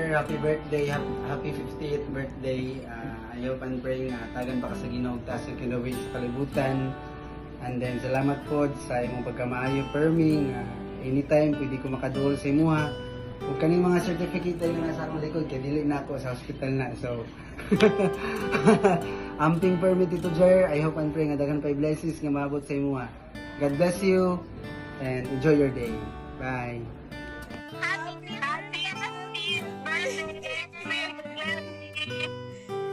Jer, happy birthday, happy 50th birthday. I hope and pray nga tagan pa ka sa Ginoo taas ang kinawit sa kalibutan. And then salamat po sa imong pagkamaayo perming. Anytime pwede ko makaduol sa imuha. Kung kaning mga certificate ay nasa akong likod kay dili na ako sa hospital na. So amping permit ito Jer. I hope and pray nga daghan pa blessings nga maabot sa imuha. God bless you and enjoy your day. Bye.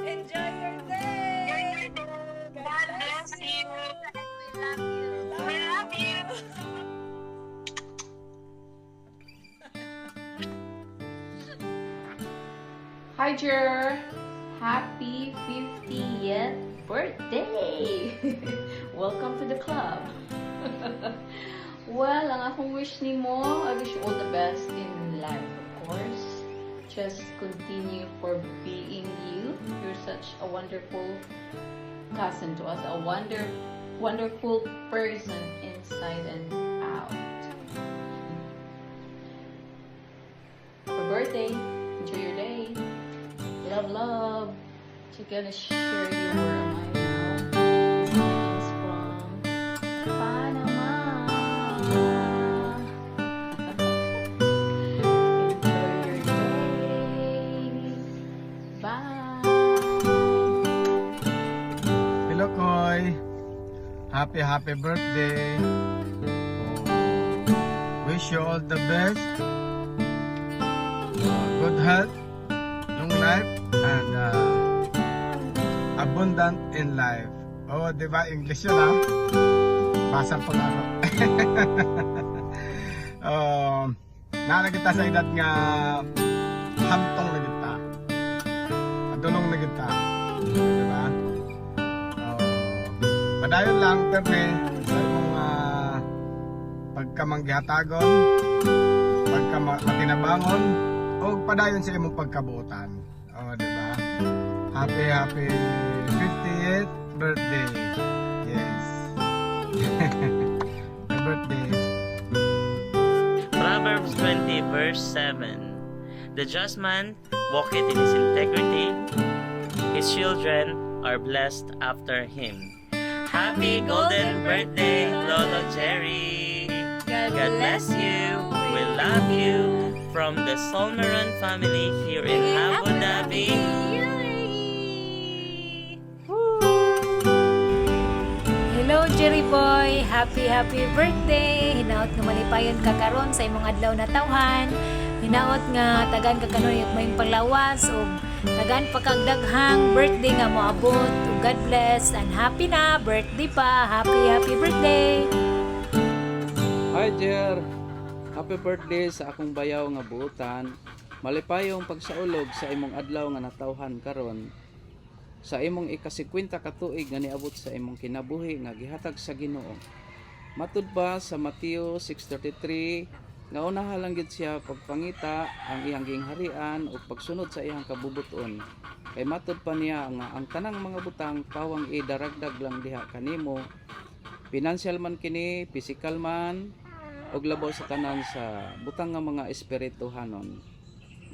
Enjoy your day. God bless you. We love you. Hi, Jer! Happy 50th birthday! Welcome to the club! Well, ang akong wish ni mo, I wish you all the best in life, of course. Just continue for being you. You're such a wonderful cousin to us, a wonderful person inside and out. Happy birthday! Enjoy your day! Love, love. She's gonna share you where am I now? Greetings from Panama. Enjoy your day. Bye. Hello, Koy. Happy birthday. Wish you all the best. Good health, long life, and abundant in life. Oh, di ba? English yun, ha? Basa po na ako. Nalagita sa edad nga hantong na kita. Adulong na kita. Di ba? Padayon lang, Pepe, sa imong pagkamanggihatagon, pagkamatinabangon, o padayon sa imong pagkabuotan. O, diba? Happy 50th birthday. Yes. Happy birthday. Proverbs 20 verse 7. The just man walketh in his integrity, his children are blessed after him. Happy golden birthday, Lolo Jerry. God bless you. We love you. From the Solmeron family here in Abu Dhabi. Hello, Jerry Boy! Happy birthday! Hinaot nga malipayon ka karon sa imong adlaw na tawhan. Hinaot nga tagan ka kanon yung may paglawas o tagan pagkagdaghang birthday nga moabot. God bless and happy na birthday pa! Happy birthday! Hi Jer! Happy birthday sa akong bayaw nga buotan. Malipayong pagsaulog sa imong adlaw nga natawhan karon. Sa imong ika-50 ka tuig nga niabot sa imong kinabuhi nga gihatag sa Ginoo. Matud pa sa Mateo 6:33 nga unaha lang gid siya pagpangita ang iyang gingharian ug pagsunod sa iyang kabubuton. Kay matud pa niya nga ang tanang mga butang pawang idaragdag lang diha kanimo. Financial man kini, physical man, og labaw sa tanan sa butang nga mga espirituhanon.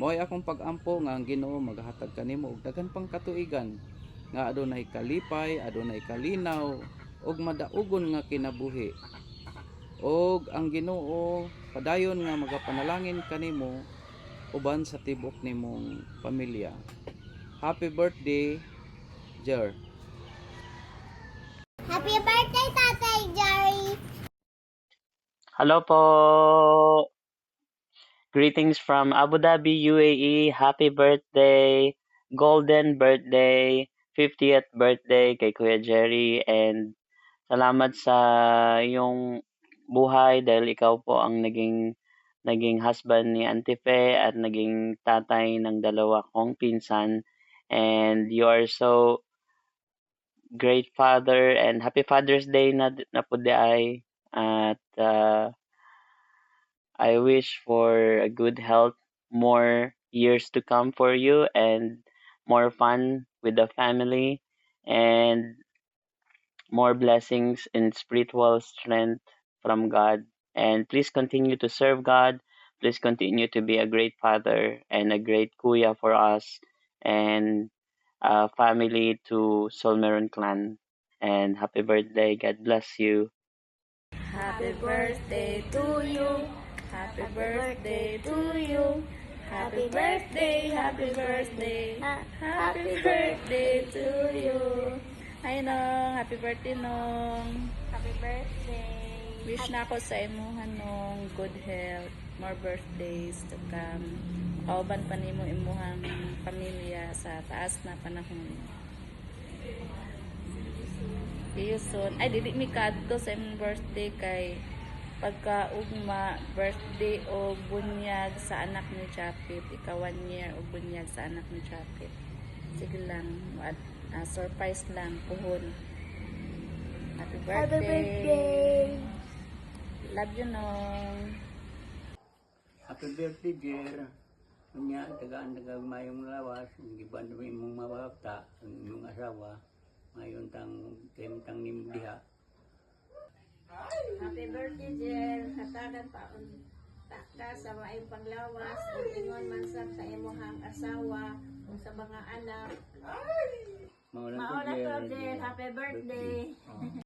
Mo'y akong pag-ampo nga ang Ginoo maghatag kanimo og daghan pang katuigan nga adunay kalipay, adunay kalinaw og madaugon nga kinabuhi. Og ang Ginoo padayon nga magapanalangin kanimo uban sa tibok nimong pamilya. Happy birthday, Jer. Happy birthday, Tatay Jerry! Hello po. Greetings from Abu Dhabi, UAE. Happy birthday. Golden birthday. 50th birthday kay Kuya Jerry. And salamat sa iyong buhay dahil ikaw po ang naging husband ni Auntie Fe at naging tatay ng dalawa kong pinsan. And you are so great father and happy Father's Day na po di ay. At I wish for a good health, more years to come for you, and more fun with the family, and more blessings and spiritual strength from God. And please continue to serve God please continue to be a great father and a great kuya for us and family to Solmeron clan. And happy birthday. God bless you. Happy birthday to you. Happy birthday to you. Happy birthday, happy birthday. Happy birthday to you. Ay Nong, happy birthday Nong. Happy birthday. Wish na ako sa imuhan Nong good health, more birthdays to come. Kauban pa nimo imuhang pamilya sa taas na panahon. See you soon. Ay, dili mi kadto sa imong birthday kay pagka-ugma birthday o bunyag sa anak ni Chapit. Ika 1 year o bunyag sa anak ni Chapit. Sige lang, surprise lang, puhon. Happy birthday. Love you Nong. Happy birthday, dear. Kunya, tagaan mayong lawas, hindi ba naman mong mababta, ang inyong asawa, ngayon tang nimdiha. Happy birthday, Jel. Hatagan pa ka sa maayong panglawas. Ug ingon man sa imuhang asawa ug sa mga anak. Mauna Mauna to, to, dear. Jel. Happy birthday.